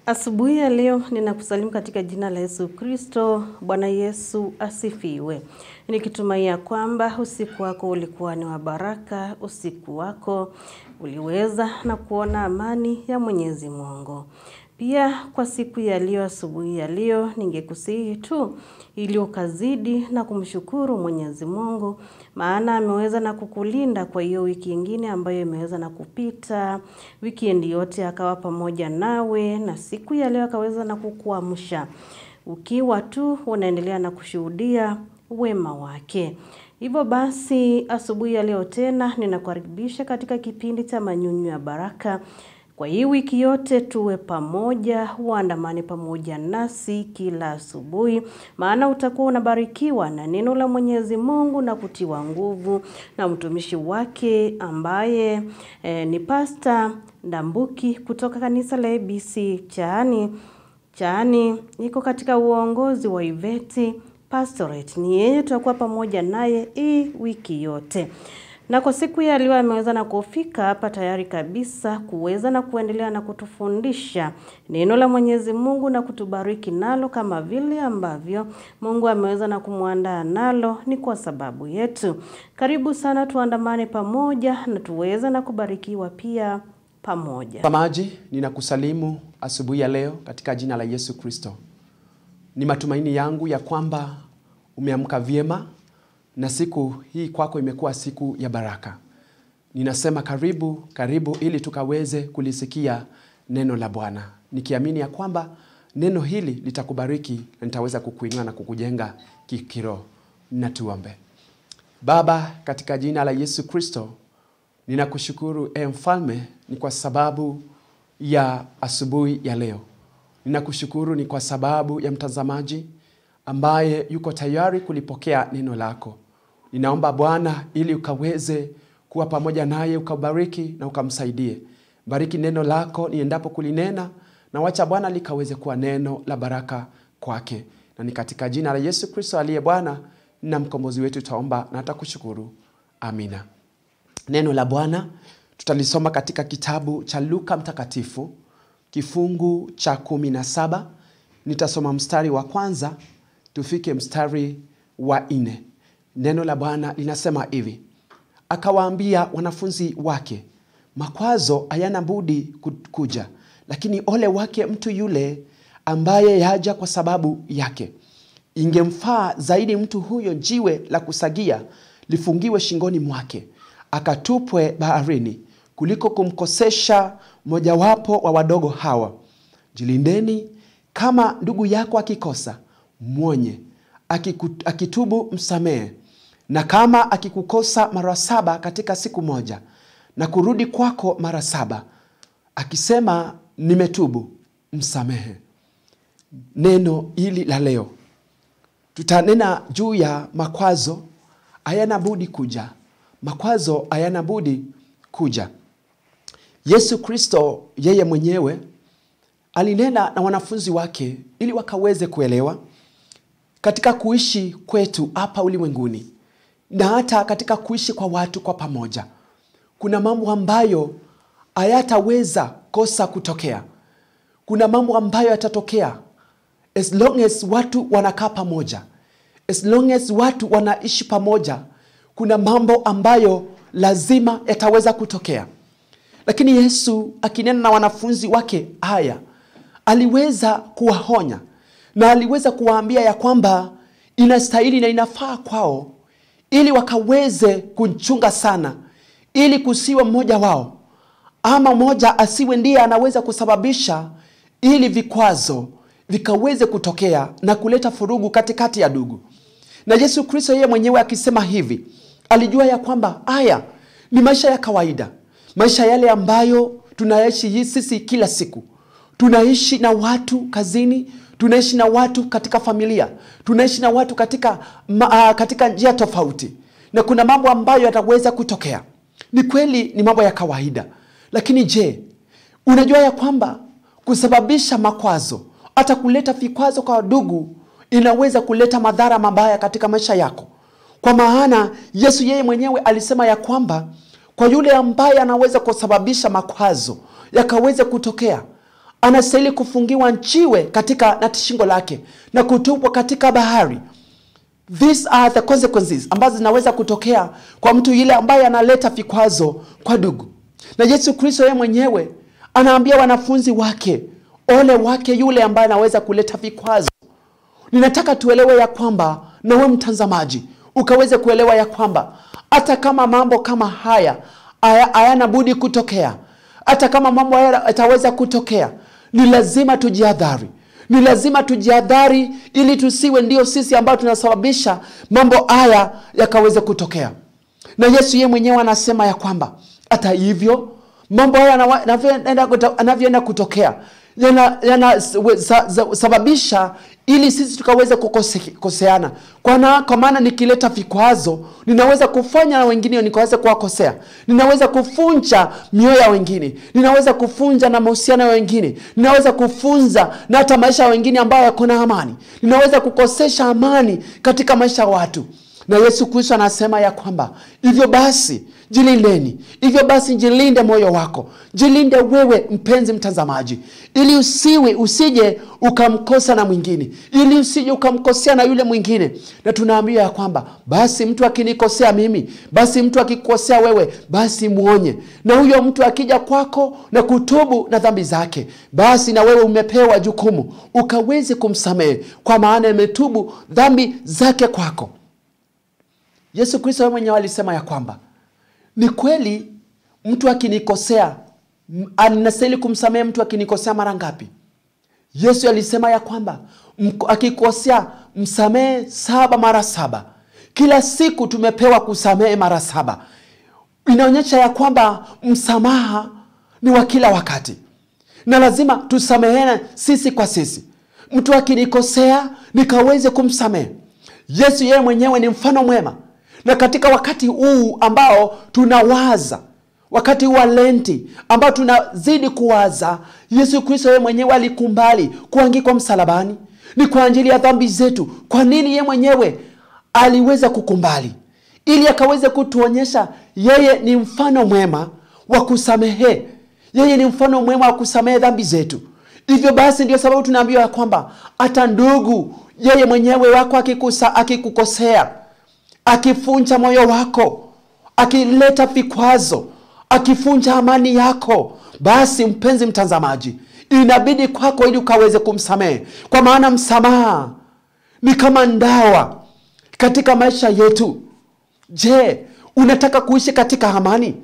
Asubuhi ya leo ninakusalimu katika jina la Yesu Kristo. Bwana Yesu asifiwe. Nikitumai kwamba usiku wako ulikuwa ni wa baraka, usiku wako uliweza na kuona amani ya Mwenyezi Mungu. Pia kwa siku ya leo, asubuhi ya leo, ningekusihi tu ili ukazidi na kumshukuru Mwenyezi Mungu, maana ameweza na kukulinda kwa hiyo wiki nyingine ambayo imeweza na kupita. Weekend yote akawa pamoja nawe, na siku ya leo akaweza na kukuamsha ukiwa tu unaendelea na kushuhudia wema wake. Hivyo basi asubuhi ya leo tena ninakukaribisha katika kipindi cha manyunyu ya baraka. Kwa hii wiki yote tuwe pamoja, uandamane pamoja nasi kila asubuhi, maana utakuwa unabarikiwa na neno la Mwenyezi Mungu na kutiwa nguvu na mtumishi wake ambaye ni Pastor Ndambuki kutoka kanisa la ABC Chaani niko katika uongozi wa Iveti Pastorate. Ni yeye tutakuwa pamoja naye hii wiki yote. Na kwa siku ya leo ameweza na kufika hapa tayari kabisa kuweza na kuendelea na kutufundisha neno la Mwenyezi Mungu na kutubariki nalo kama vile ambavyo Mungu ameweza na kumuandaa nalo ni kwa sababu yetu. Karibu sana tuandamane pamoja na tuweze na kubarikiwa pia pamoja. Mtazamaji, ninakusalimu asubuhi ya leo katika jina la Yesu Kristo. Ni matumaini yangu ya kwamba umeamka vyema na siku hii kwako imekuwa siku ya baraka. Ninasema karibu ili tukaweze kulisikia neno la Bwana. Nikiamini ya kwamba neno hili litakubariki na nitaweza kukuinua na kukujenga kiroho. Na tuombe. Baba, katika jina la Yesu Kristo, ninakushukuru mfalme ni kwa sababu ya asubuhi ya leo. Ninakushukuru ni kwa sababu ya mtazamaji ambaye yuko tayari kulipokea neno lako. Ninaomba Bwana ili ukaweze kuwa pamoja naye, ukabariki na ukamsaidie. Bariki neno lako niendapo kulinena, na wacha Bwana likaweze kuwa neno la baraka kwake. Na ni katika jina la Yesu Kristo aliye Bwana na mkombozi wetu taomba na atakushukuru. Amina. Neno la Bwana tutalisoma katika kitabu cha Luka mtakatifu kifungu cha 17. Nitasoma mstari wa kwanza tufike mstari wa 4. Neno la Bwana linasema hivi: akawaambia wanafunzi wake, makwazo hayana budi kuja, lakini ole wake mtu yule ambaye yaja kwa sababu yake. Ingemfaa zaidi mtu huyo jiwe la kusagia lifungiwe shingoni mwake, akatupwe baharini, kuliko kumkosesha mojawapo wa wadogo hawa. Jilindeni, kama ndugu yako akikosa, mwonye, akitubu msamehe. Na kama akikukosa mara 7 katika siku moja, na kurudi kwako mara 7 akisema nimetubu, msamehe. Neno hili la leo tutanena juu ya makwazo hayana budi kuja. Makwazo hayana budi kuja. Yesu Kristo yeye mwenyewe alinena na wanafunzi wake ili wakaweze kuelewa katika kuishi kwetu hapa ulimwenguni, na hata katika kuishi kwa watu kwa pamoja. Kuna mambo ambayo hayataweza kosa kutokea. Kuna mambo ambayo yatatokea as long as watu wanakaa pamoja. As long as watu wanaishi pamoja, kuna mambo ambayo lazima yataweza kutokea. Lakini Yesu akinena na wanafunzi wake haya, aliweza kuwahonya na aliweza kuwaambia ya kwamba inastahili na inafaa kwao ili wakaweze kuchunga sana, ili kusiwe mmoja wao ama mmoja asiwe ndiye anaweza kusababisha ili vikwazo vikaweze kutokea na kuleta furugu katikati ya ndugu. Na Yesu Kristo yeye mwenyewe akisema hivi, alijua ya kwamba haya ni maisha ya kawaida, maisha yale ambayo tunaishi sisi kila siku. Tunaishi na watu kazini, tunaishi na watu katika familia, tunaishi na watu katika njia tofauti. Na kuna mambo ambayo yataweza kutokea. Ni kweli ni mambo ya kawaida. Lakini je, unajua ya kwamba kusababisha makwazo, hata kuleta vikwazo kwa ndugu, inaweza kuleta madhara mabaya katika maisha yako? Kwa maana Yesu yeye mwenyewe alisema ya kwamba kwa yule ambaye anaweza kusababisha makwazo yakaweza kutokea, anastahili kufungiwa njiwe katika na shingo lake na kutupwa katika bahari. These are the consequences ambazo zinaweza kutokea kwa mtu yule ambaye analeta vikwazo kwa ndugu. Na Yesu Kristo yeye mwenyewe anaambia wanafunzi wake, ole wake yule ambaye anaweza kuleta vikwazo. Ninataka tuelewe ya kwamba, na wewe mtazamaji ukaweze kuelewa ya kwamba hata kama mambo kama haya hayana budi kutokea, hata kama mambo haya yataweza kutokea, ni lazima tujihadhari. Ni lazima tujihadhari ili tusiwe ndio sisi ambao tunasababisha mambo haya yakaweze kutokea. Na Yesu yeye mwenyewe anasema ya kwamba hata hivyo mambo haya yanavyoenda kutokea sababisha ili sisi tukaweze kukoseana. Kwa maana nikileta vikwazo, ninaweza kufanya na wengine nikaweza kuwakosea. Ninaweza kufunja mioyo ya wengine. Ninaweza kufunja na mahusiano ya wengine. Ninaweza kufunza na hata maisha ya wengine ambayo yako na amani. Ninaweza kukosesha amani katika maisha ya watu. Na Yesu Kristo anasema ya kwamba hivyo basi jilindeni. Hivyo basi jilinde moyo wako. Jilinde wewe mpenzi mtazamaji, ili usije ukamkosa na mwingine, ili usije ukamkosea na yule mwingine. Na tunaambia ya kwamba basi mtu akinikosea mimi, basi mtu akikosea wewe, basi muonye. Na huyo mtu akija kwako na kutubu na dhambi zake, basi na wewe umepewa jukumu ukaweze kumsamehe, kwa maana ametubu dhambi zake kwako. Yesu Kristo mwenyewe alisema ya kwamba ni kweli mtu akinikosea, anastahili kumsamehe mtu akinikosea mara ngapi? Yesu alisema ya kwamba akikosea msamehe 7 mara 7. Kila siku tumepewa kusamehe mara 7. Inaonyesha ya kwamba msamaha ni wa kila wakati. Na lazima tusameheane sisi kwa sisi. Mtu akinikosea nikaweze kumsamehe. Yesu yeye mwenyewe ni mfano mwema. Na katika wakati huu ambao tunawaza, wakati wa Lenti ambao tunazidi kuwaza, Yesu Kristo yeye mwenyewe alikumbali kuangikwa msalabani. Ni kwa ajili ya dhambi zetu. Kwa nini yeye mwenyewe aliweza kukumbali? Ili akaweze kutuonyesha yeye ni mfano mwema wa kusamehe. Yeye ni mfano mwema wa kusamehe dhambi zetu. Hivyo basi ndio sababu tunaambiwa ya kwamba hata ndugu yeye mwenyewe wako akikukosea, akifunja moyo wako, akileta vikwazo, akifunja amani yako, basi mpenzi mtazamaji, inabidi kwako ili ukaweze kumsamehe. Kwa maana msamaha ni kama ndawa katika maisha yetu. Je, unataka kuishi katika amani?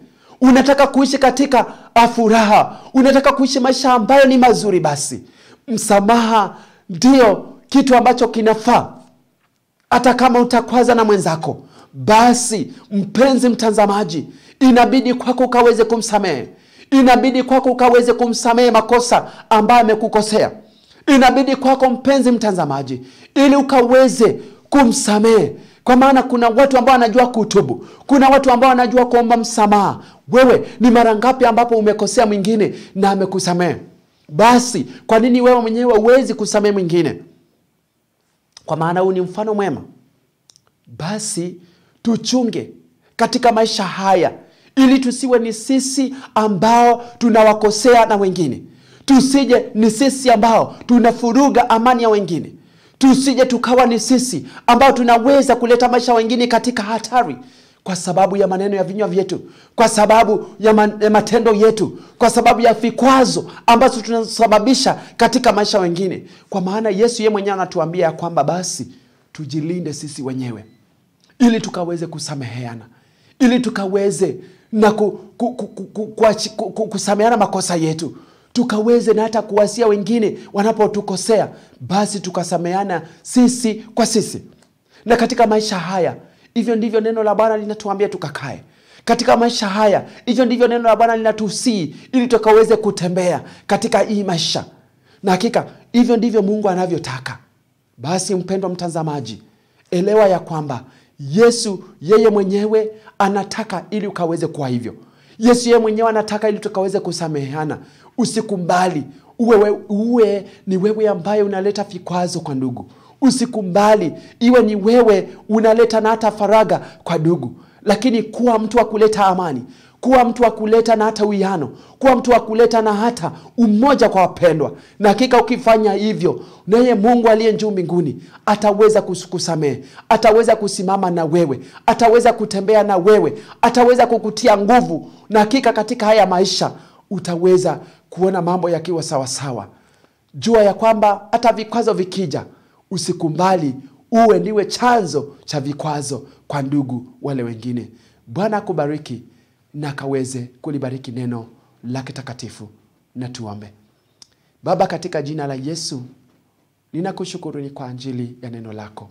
Unataka kuishi katika furaha? Unataka kuishi maisha ambayo ni mazuri? Basi msamaha ndio kitu ambacho kinafaa. Hata kama utakwaza na mwenzako, basi mpenzi mtazamaji, inabidi kwako ukaweze kumsamehe. Inabidi kwako ukaweze kumsamehe makosa ambayo amekukosea. Inabidi kwako mpenzi mtazamaji, ili ukaweze kumsamehe. Kwa maana kuna watu ambao wanajua kutubu. Kuna watu ambao wanajua kuomba msamaha. Wewe ni mara ngapi ambapo umekosea mwingine na amekusamehe? Basi kwa nini wewe mwenyewe huwezi kusamehe mwingine? Kwa maana huu ni mfano mwema. Basi tuchunge katika maisha haya, ili tusiwe ni sisi ambao tunawakosea na wengine. Tusije ni sisi ambao tunafuruga amani ya wengine. Tusije tukawa ni sisi ambao tunaweza kuleta maisha wengine katika hatari, kwa sababu ya maneno ya vinywa vyetu, kwa sababu ya matendo yetu, kwa sababu ya vikwazo ambazo tunasababisha katika maisha wengine. Kwa maana Yesu yeye mwenyewe anatuambia ya kwamba basi tujilinde sisi wenyewe, ili tukaweze kusameheana, ili tukaweze na kusameheana makosa yetu, tukaweze na hata kuwasia wengine wanapotukosea, basi tukasameheana sisi kwa sisi. Na katika maisha haya, hivyo ndivyo neno la Bwana linatuambia tukakae. Katika maisha haya, hivyo ndivyo neno la Bwana linatusihi ili tukaweze kutembea katika hii maisha. Na hakika hivyo ndivyo Mungu anavyotaka. Basi mpendwa mtazamaji, elewa ya kwamba Yesu yeye mwenyewe anataka ili ukaweze kuwa hivyo. Yesu yeye mwenyewe anataka ili tukaweze kusameheana. Usikumbali uwe ni wewe ambaye unaleta vikwazo kwa ndugu. Usikumbali iwe ni wewe unaleta na hata faraga kwa ndugu. lakini kuwa mtu wa kuleta amani, kuwa mtu wa kuleta na hata uwiano, kuwa mtu wa kuleta na hata umoja kwa wapendwa. Na hakika ukifanya hivyo, naye Mungu aliye juu mbinguni ataweza kusamehe, ataweza kusimama na wewe, ataweza kutembea na wewe, ataweza kukutia nguvu. Na hakika katika haya maisha utaweza kuona mambo yakiwa sawa sawa. Jua ya kwamba hata vikwazo vikija, usikumbali uwe ndiwe chanzo cha vikwazo kwa ndugu wale wengine. Bwana akubariki na kaweze kulibariki neno lake takatifu. Na tuombe. Baba, katika jina la Yesu, ninakushukuru ni kwa ajili ya neno lako.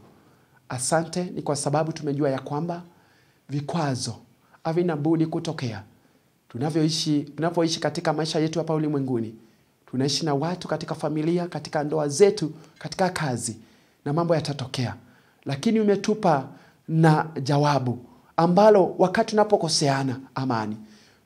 Asante ni kwa sababu tumejua ya kwamba vikwazo havina budi kutokea. Tunavyoishi katika maisha yetu hapa ulimwenguni. Tunaishi na watu katika familia, katika ndoa zetu, katika kazi, na mambo yatatokea. Lakini umetupa na jawabu ambalo wakati tunapokoseana amani,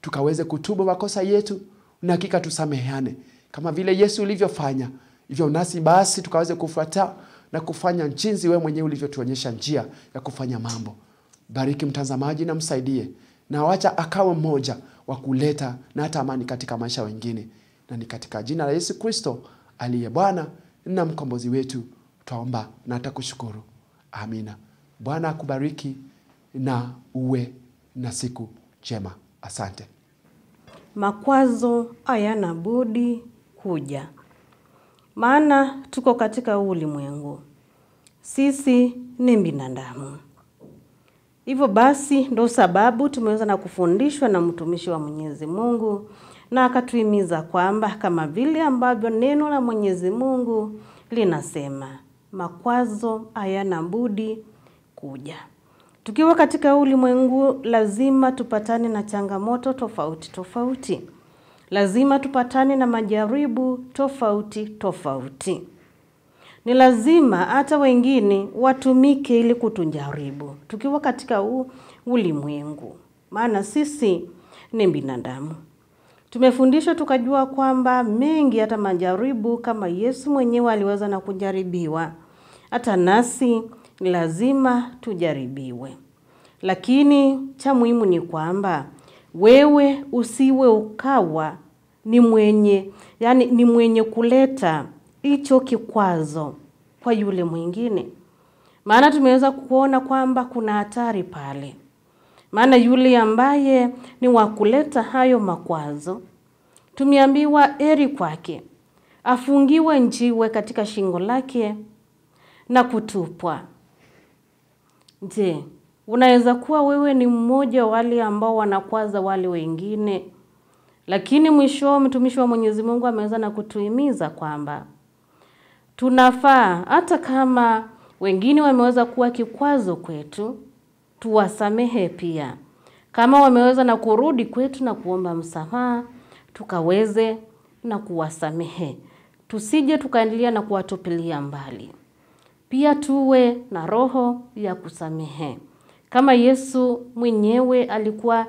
tukaweze kutubu makosa yetu na hakika tusameheane. Kama vile Yesu ulivyofanya, hivyo nasi basi tukaweze kufuata na kufanya jinsi wewe mwenyewe ulivyotuonyesha njia ya kufanya mambo. Bariki mtazamaji na msaidie, na wacha akawa mmoja wa kuleta na hata amani katika maisha wengine. Na ni katika jina la Yesu Kristo aliye Bwana na mkombozi wetu twaomba na atakushukuru. Amina. Bwana akubariki na uwe na siku njema. Asante. Makwazo hayana budi kuja, maana tuko katika ulimwengu. Sisi ni binadamu. Hivyo basi ndo sababu tumeweza na kufundishwa na mtumishi wa Mwenyezi Mungu, na akatuhimiza kwamba kama vile ambavyo neno la Mwenyezi Mungu linasema, makwazo hayana budi kuja. Tukiwa katika ulimwengu lazima tupatane na changamoto tofauti tofauti. Lazima tupatane na majaribu tofauti tofauti. Ni lazima hata wengine watumike ili kutujaribu tukiwa katika ulimwengu, maana sisi ni binadamu. Tumefundishwa tukajua kwamba mengi hata majaribu kama Yesu mwenyewe aliweza na kujaribiwa, hata nasi lazima tujaribiwe. Lakini cha muhimu ni kwamba wewe usiwe ukawa ni mwenye kuleta hicho kikwazo kwa yule mwingine. Maana tumeweza kuona kwamba kuna hatari pale. Maana yule ambaye ni wa kuleta hayo makwazo, tumeambiwa heri kwake afungiwe njiwe katika shingo lake na kutupwa. Je, unaweza kuwa wewe ni mmoja wale ambao wanakwaza wale wengine? Lakini mwisho mtumishi wa Mwenyezi Mungu ameweza na kutuhimiza kwamba tunafaa hata kama wengine wameweza kuwa kikwazo kwetu, tuwasamehe pia. Kama wameweza na kurudi kwetu na kuomba msamaha, tukaweze na kuwasamehe. Tusije tukaendelea na kuwatupilia mbali. Pia tuwe na roho ya kusamehe. Kama Yesu mwenyewe alikuwa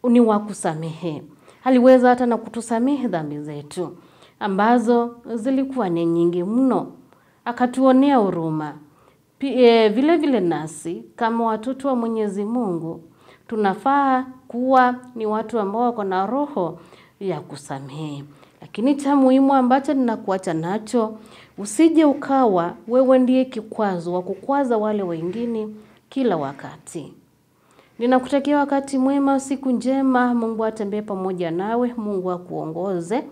ni wa kusamehe, aliweza hata na kutusamehe dhambi zetu ambazo zilikuwa ni nyingi mno, akatuonea huruma. Vile vile nasi kama watoto wa Mwenyezi Mungu tunafaa kuwa ni watu ambao wako na roho ya kusamehe. Lakini cha muhimu ambacho ninakuacha nacho, usije ukawa wewe ndiye kikwazo wa kukwaza wale wengine kila wakati. Ninakutakia wakati mwema, siku njema. Mungu atembee pamoja nawe, Mungu akuongoze.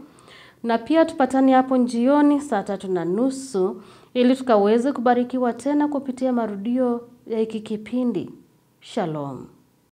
Na pia tupatane hapo jioni saa 3:30 ili tukaweze kubarikiwa tena kupitia marudio ya hiki kipindi. Shalom.